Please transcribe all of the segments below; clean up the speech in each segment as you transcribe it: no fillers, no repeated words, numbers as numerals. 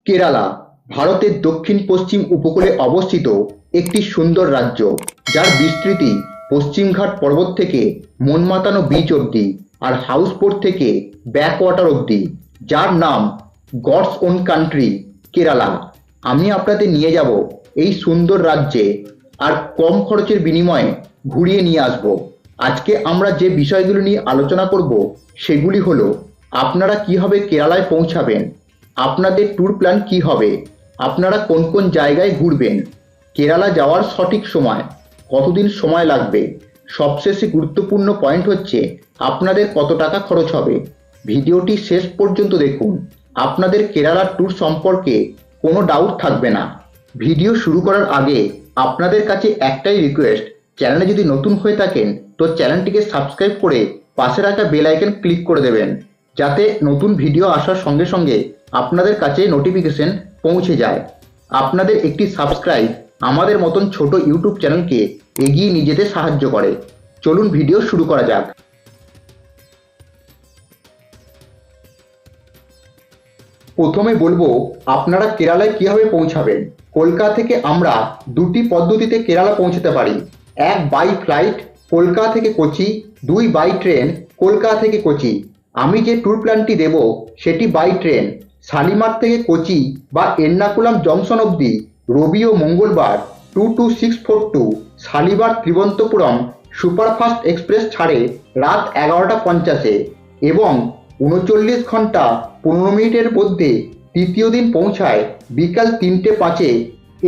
কেরালা ভারতের দক্ষিণ পশ্চিম উপকূলে অবস্থিত একটি সুন্দর রাজ্য, যার বিস্তৃতি পশ্চিমঘাট পর্বত থেকে মন মাতানো বিচ অবধি আর হাউসবোট থেকে ব্যাকওয়াটার অবধি, যার নাম গডস ওন কান্ট্রি কেরালা। আমি আপনাদের নিয়ে যাব এই সুন্দর রাজ্যে আর কম খরচের বিনিময়ে ঘুরিয়ে নিয়ে আসব। আজকে আমরা যে বিষয়গুলো নিয়ে আলোচনা করব সেগুলি হলো আপনারা কিভাবে কেরালায় পৌঁছাবেন, আপনাদের ট্যুর প্ল্যান কি হবে, আপনারা কোন কোন জায়গায় ঘুরবেন, কেরালা যাওয়ার সঠিক সময়, কতদিন সময় লাগবে, সবশেষে গুরুত্বপূর্ণ পয়েন্ট হচ্ছে আপনাদের কত টাকা খরচ হবে। ভিডিওটি শেষ পর্যন্ত দেখুন, আপনাদের কেরালার ট্যুর সম্পর্কে কোনো ডাউট থাকবে না। ভিডিও শুরু করার আগে আপনাদের কাছে একটাই রিকোয়েস্ট, চ্যানেলে যদি নতুন হয়ে থাকেন তো চ্যানেলটিকে সাবস্ক্রাইব করে পাশে রাখা বেল আইকন ক্লিক করে দেবেন, যাতে নতুন ভিডিও আসার সঙ্গে সঙ্গে আপনাদের কাছে নোটিফিকেশন পৌঁছে যায়। আপনাদের একটি সাবস্ক্রাইব আমাদের মতন ছোট ইউটিউব চ্যানেলকে এগিয়ে নিয়ে যেতে সাহায্য করে। চলুন ভিডিও শুরু করা যাক। প্রথমে বলবো আপনারা কেরালায় কিভাবে পৌঁছাবেন। কলকাতা থেকে আমরা দুটি পদ্ধতিতে কেরালা পৌঁছতে পারি। এক, বাই ফ্লাইট কলকাতা থেকে কোচি, দুই, বাই ট্রেন কলকাতা থেকে কোচি। আমি যে ট্যুর প্ল্যানটি দেব সেটি বাই ট্রেন। শালিমার থেকে কোচি বা এর্নাকুলাম জংশন অবধি রবি ও মঙ্গলবার 22642 শালিমার ত্রিবন্তপুরম সুপারফাস্ট এক্সপ্রেস ছাড়ে রাত 11টা 50-এ এবং 39 ঘন্টা 15 মিনিটের মধ্যে তৃতীয় দিন পৌঁছায় বিকাল 3টে 5-এ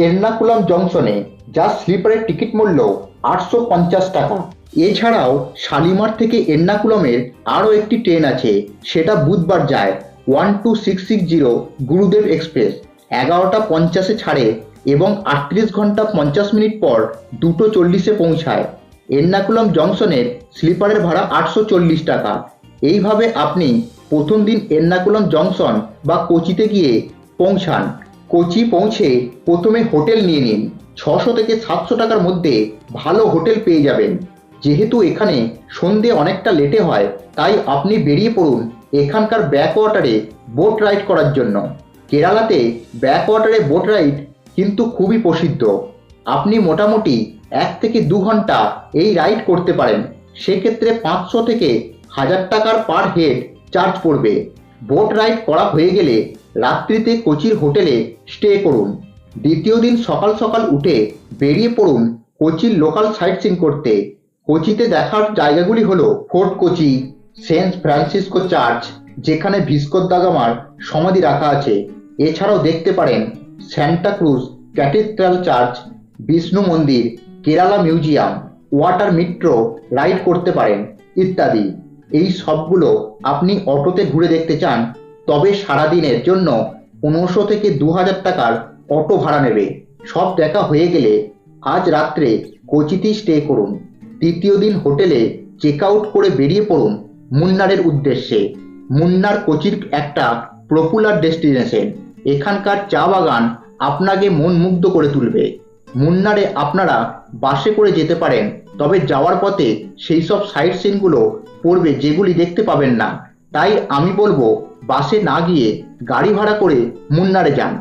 এর্নাকুলাম জংশনে, যার স্লিপারের টিকিট মূল্য 850 টাকা। এছাড়াও শালিমার থেকে এর্নাকুলামের আরও একটি ট্রেন আছে, সেটা বুধবার যায় 12660 গুরুদেব এক্সপ্রেস, 11টা 50-এ ছাড়ে এবং 38 ঘন্টা 50 মিনিট পর 2:40-এ পৌঁছায়। এর্নাকুলাম জংশনের স্লিপারের ভাড়া 840 টাকা। এইভাবে আপনি প্রথম দিন এর্নাকুলাম জংশন বা কোচিতে গিয়ে পৌঁছান। কোচি পৌঁছে প্রথমে হোটেল নিয়ে নিন। 600 থেকে 700 টাকার মধ্যে ভালো হোটেল পেয়ে যাবেন। যেহেতু এখানে সন্ধে অনেকটা লেটে হয়, তাই আপনি বেরিয়ে পড়ুন এখানকার ব্যাকওয়াটারে বোট রাইড করার জন্য। কেরালাতে ব্যাকওয়াটারে বোট রাইড কিন্তু খুবই প্রসিদ্ধ। আপনি মোটামুটি 1 থেকে 2 ঘন্টা এই রাইড করতে পারেন। সেক্ষেত্রে 500 থেকে 1000 টাকার পার হেড চার্জ পড়বে। বোট রাইড করা হয়ে গেলে রাত্রিতে কোচির হোটেলে স্টে করুন। দ্বিতীয় দিন সকাল সকাল উঠে বেরিয়ে পড়ুন কোচির লোকাল সাইট সিন করতে। কোচিতে দেখার জায়গাগুলি হলো fort Kochi, saint Francisco church, যেখানে ভিস্কো দা গামার সমাধি রাখা আছে। এছাড়াও দেখতে পারেন Santa Cruz cathedral church, Vishnu মন্দির, Kerala museum, water metro ride করতে পারেন ইত্যাদি। এই সবগুলো আপনি অটোতে ঘুরে দেখতে চান, তবে সারাদিনের জন্য 1500 থেকে 2000 টাকার অটো ভাড়া নেবে। সব দেখা হয়ে গেলে আজ রাত্রে কোচিতেই স্টে করুন। তৃতীয় দিন হোটেলে চেক আউট করে বেরিয়ে পড়ুন মুন্নারের উদ্দেশ্যে। মুন্নার কোচির একটা পপুলার ডেস্টিনেশন। এখানকার চা বাগান আপনাকে মন মুগ্ধ করে তুলবে। মুন্নারে আপনারা বাসে করে যেতে পারেন, তবে যাওয়ার পথে সেই সব সাইট সিনগুলো পড়বে যেগুলি দেখতে পাবেন না। তাই আমি বলবো বাসে না গিয়ে গাড়ি ভাড়া করে মুন্নারে যান।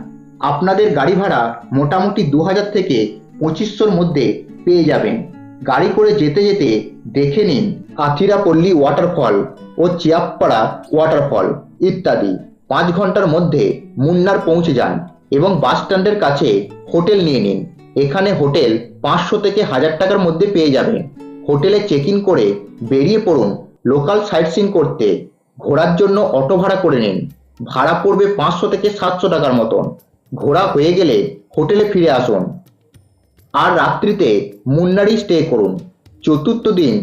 আপনাদের গাড়ি ভাড়া মোটামুটি 2000 থেকে 2500-র মধ্যে পেয়ে যাবেন। গাড়ি করে যেতে যেতে দেখে নিন আথিরাপল্লী ওয়াটারফল ও চিয়াপ্পাড়া ওয়াটারফল ইত্যাদি। 5 ঘন্টার মধ্যে মুন্নার পৌঁছে যান এবং বাস স্ট্যান্ডের কাছে হোটেল নিয়ে নিন। এখানে হোটেল 500 থেকে 1000 টাকার মধ্যে পেয়ে যাবেন। হোটেলে চেক ইন করে বেরিয়ে পড়ুন লোকাল সাইট সিন করতে। ঘোরার জন্য অটো ভাড়া করে নিন। ভাড়া পড়বে 500 থেকে 700 টাকার মতন। ঘোরা হয়ে গেলে হোটেলে ফিরে আসুন আর রাত্রিতে মুন্নারি স্টে করুন। চতুর্থ দিন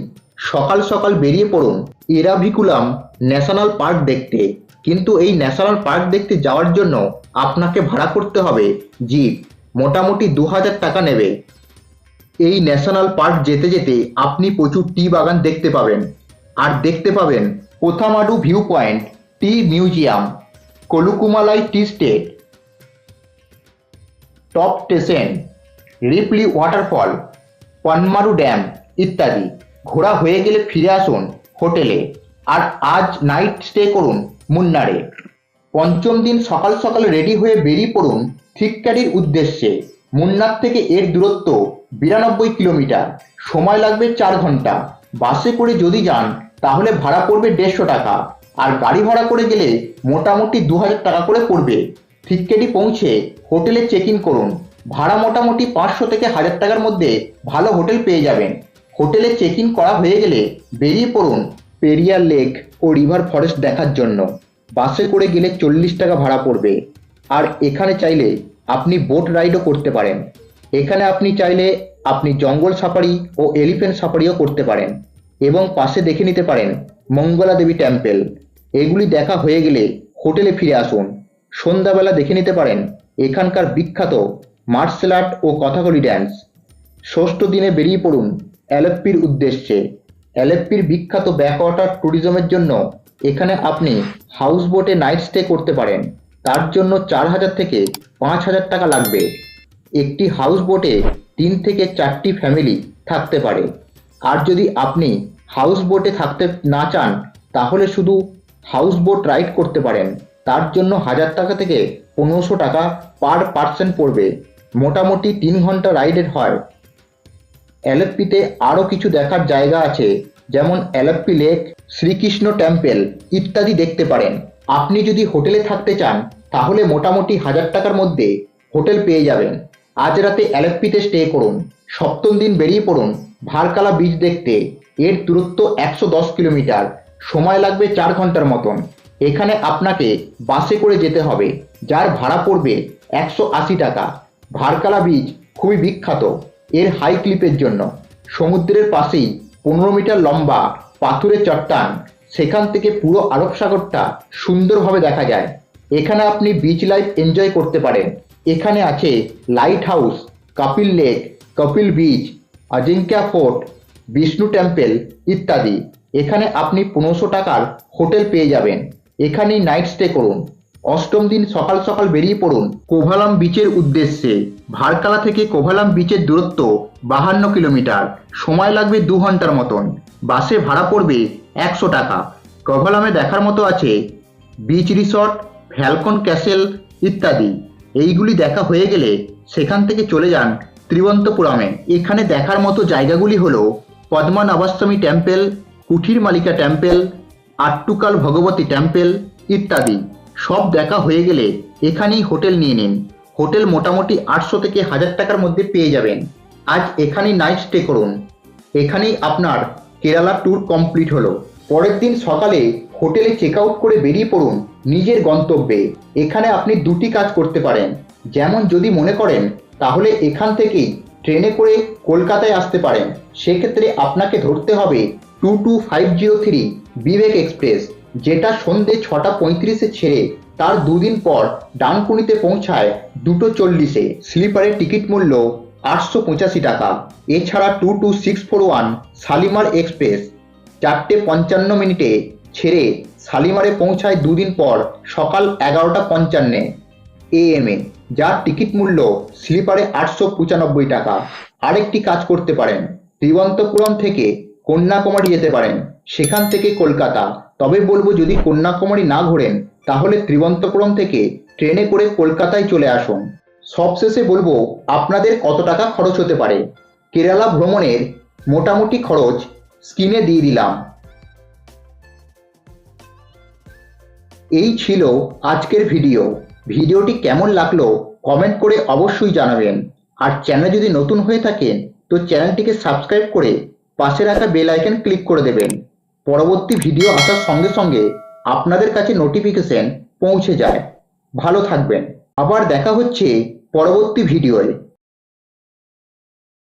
সকাল সকাল বেরিয়ে পড়ুন ইরাভিকুলাম ন্যাশনাল পার্ক দেখতে। কিন্তু এই ন্যাশনাল পার্ক দেখতে যাওয়ার জন্য আপনাকে ভাড়া করতে হবে জিপ, মোটামুটি 2000 টাকা নেবে। এই ন্যাশনাল পার্ক যেতে যেতে আপনি প্রচুর টি বাগান দেখতে পাবেন, আর দেখতে পাবেন Kothamadu view point, tea museum, Kolukkumalai tea estate, top station, Ripley waterfall, Ponmaru dam ইত্যাদি। ঘোরা হয়ে গেলে ফিরে আসুন হোটেলে আর আজ নাইট স্টে করুন মুন্নারে। পঞ্চম দিন সকাল সকাল রেডি হয়ে বেরিয়ে পড়ুন থিক্কারির উদ্দেশ্যে। মুন্নার থেকে এর দূরত্ব 92 কিলোমিটার, সময় লাগবে 4 ঘন্টা। বাসে করে যদি যান তাহলে ভাড়া পড়বে 150 টাকা, আর গাড়ি ভাড়া করে গেলে মোটামুটি 2000 টাকা করে পড়বে। থিক্কারি পৌঁছে হোটেলে চেক ইন করুন। ভাড়া মোটামুটি 500 থেকে 1000 টাকার মধ্যে ভালো হোটেল পেয়ে যাবেন। হোটেলে চেক ইন করা হয়ে গেলে বেরিয়ে পড়ুন পেরিয়ার লেক ও রিভার ফরেস্ট দেখার জন্য। বাসে করে গেলে 40 টাকা ভাড়া পড়বে। আর এখানে চাইলে আপনি বোট রাইডও করতে পারেন। এখানে আপনি চাইলে আপনি জঙ্গল সাফারি ও এলিফ্যান্ট সাফারিও করতে পারেন, এবং পাশে দেখে নিতে পারেন মঙ্গলা দেবী টেম্পল। এগুলি দেখা হয়ে গেলে হোটেলে ফিরে আসুন। সন্ধ্যাবেলা দেখে নিতে পারেন এখানকার বিখ্যাত মার্শাল আর্ট ও কথাকলি ড্যান্স। ষষ্ঠ দিনে বেরিয়ে পড়ুন অ্যালেপ্পির উদ্দেশ্যে। অ্যালেপ্পির বিখ্যাত ব্যাকওয়াটার ট্যুরিজমের জন্য এখানে আপনি হাউস বোটে নাইট স্টে করতে পারেন। তার জন্য 4000 থেকে 5000 টাকা লাগবে। একটি হাউস বোটে 3 থেকে 4টি ফ্যামিলি থাকতে পারে। আর যদি আপনি হাউস বোটে থাকতে না চান তাহলে শুধু হাউস বোট রাইড করতে পারেন। তার জন্য 1000 টাকা থেকে 1500 টাকা পার পার্সন পড়বে। মোটামুটি 3 ঘন্টা রাইডের হয়। অ্যালেপ্পিতে আরও কিছু দেখার জায়গা আছে, যেমন অ্যালেপ্পি লেক, শ্রীকৃষ্ণ টেম্পল ইত্যাদি দেখতে পারেন। আপনি যদি হোটেলে থাকতে চান তাহলে মোটামুটি 1000 টাকার মধ্যে হোটেল পেয়ে যাবেন। আজ রাতে অ্যালেপ্পিতে স্টে করুন। সপ্তম দিন বেরিয়ে পড়ুন ভারকালা বিচ দেখতে। এর দূরত্ব 110 কিলোমিটার, সময় লাগবে 4 ঘন্টার মতন। এখানে আপনাকে বাসে করে যেতে হবে, যার ভাড়া পড়বে 180 টাকা। ভারকালা বিচ খুবই বিখ্যাত এর হাই ক্লিপের জন্য। সমুদ্রের পাশেই 15 মিটার লম্বা পাথুরে চট্টান, সেখান থেকে পুরো আরব সাগরটা সুন্দরভাবে দেখা যায়। এখানে আপনি বিচ লাইফ এনজয় করতে পারেন। এখানে আছে lighthouse, Kapil lake, Kapil beach, Ajinkya fort, Vishnu temple ইত্যাদি। এখানে আপনি 1500 টাকার হোটেল পেয়ে যাবেন। এখানেই নাইট স্টে করুন। অষ্টম দিন সকাল সকাল বেরিয়ে পড়ুন কোভালাম বিচের উদ্দেশ্যে। ভারকালা থেকে কোভালাম বিচের দূরত্ব 52 কিলোমিটার, সময় লাগবে 2 ঘন্টার মতন। বাসে ভাড়া পড়বে 100 টাকা। কোভালামে দেখার মতো আছে বিচ রিসর্ট, ফ্যালকন ক্যাসেল ইত্যাদি। এইগুলি দেখা হয়ে গেলে সেখান থেকে চলে যান ত্রিবন্তপুরমে। এখানে দেখার মতো জায়গাগুলি হলো পদ্মনাভাস্বামী টেম্পল, কুঠির মালিকা টেম্পল, আট্টুকাল ভগবতী টেম্পল ইত্যাদি। সব দেখা হয়ে গেলে এখানেই হোটেল নিয়ে নিন। হোটেল মোটামুটি 800 থেকে 1000 টাকার মধ্যে পেয়ে যাবেন। আজ এখানেই নাইট স্টে করুন। এখানেই আপনার কেরালা ট্যুর কমপ্লিট হলো। পরের দিন সকালে হোটেলে চেক আউট করে বেরিয়ে পড়ুন নিজের গন্তব্যে। এখানে আপনি দুটি কাজ করতে পারেন। যেমন যদি মনে করেন তাহলে এখান থেকেই ট্রেনে করে কলকাতায় আসতে পারেন। সেক্ষেত্রে আপনাকে ধরতে হবে 22503 বিবেক এক্সপ্রেস, যেটা সন্ধে 6:35-এ ছেড়ে তার দুদিন পর ডানকুনিতে পৌঁছায় 2:40-এ। স্লিপারের টিকিট মূল্য 885 টাকা। এছাড়া 22641 শালিমার এক্সপ্রেস 4:55 ছেড়ে শালিমারে পৌঁছায় দুদিন পর সকাল 11:55 AM-এ, যার টিকিট মূল্য স্লিপারে 895 টাকা। আরেকটি কাজ করতে পারেন, তিরুবনন্তপুরম থেকে কন্যাকুমারী যেতে পারেন, সেখান থেকে কলকাতা। তবে বলবো যদি কন্যাকুমারী না ঘোরেন তাহলে তিরুবনন্তপুরম থেকে ট্রেনে করে কলকাতায় চলে আসুন। সবশেষে বলবো আপনাদের কত টাকা খরচ হতে পারে। কেরালা ভ্রমণের মোটামুটি খরচ স্ক্রিনে দিয়ে দিলাম। এই ছিল আজকের ভিডিও। ভিডিওটি কেমন লাগলো কমেন্ট করে অবশ্যই জানাবেন। আর চ্যানেল যদি নতুন হয়ে থাকেন তো চ্যানেলটিকে সাবস্ক্রাইব করে পাশে রাখা বেল আইকন ক্লিক করে দেবেন। পরবর্তী ভিডিও আসার সঙ্গে সঙ্গে আপনাদের কাছে নোটিফিকেশন পৌঁছে যায়। ভালো থাকবেন। আবার দেখা হচ্ছে পরবর্তী ভিডিওয়ে।